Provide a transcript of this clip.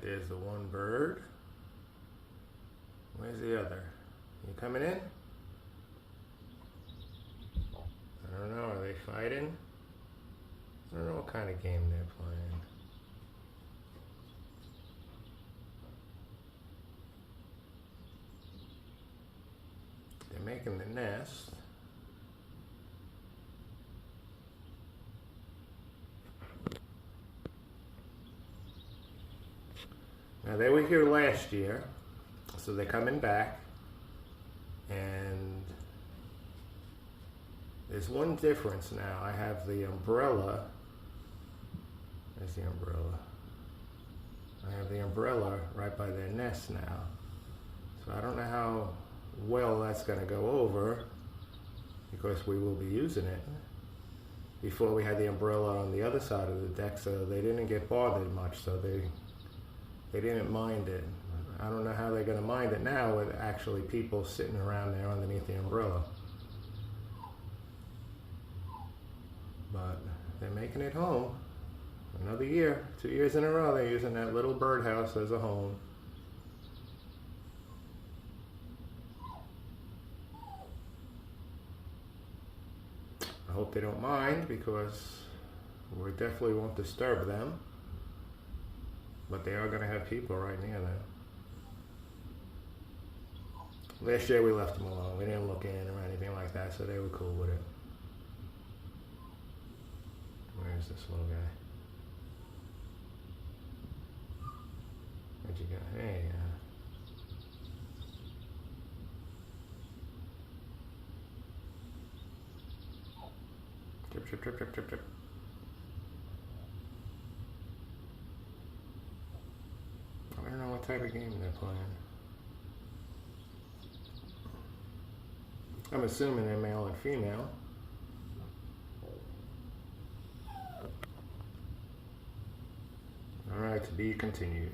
Alright, there's the one bird. Where's the other? You coming in? I don't know, are they fighting? I don't know what kind of game they're playing. They're making the nest. Now they were here last year, so they're coming back, and there's one difference now. I have the umbrella. There's the umbrella. I have the umbrella right by their nest now. So I don't know how well that's going to go over, because we will be using it. Before we had the umbrella on the other side of the deck, so they didn't get bothered much, so they didn't mind it. I don't know how they're going to mind it now with actually people sitting around there underneath the umbrella. But they're making it home. Another year, 2 years in a row, they're using that little birdhouse as a home. I hope they don't mind, because we definitely won't disturb them. But they are going to have people right near them. Last year we left them alone. We didn't look in or anything like that, so they were cool with it. Where's this little guy? Where'd you go? Hey, Trip, trip, trip, trip, trip, trip. I don't know what type of game they're playing. I'm assuming they're male and female. Alright, to be continued.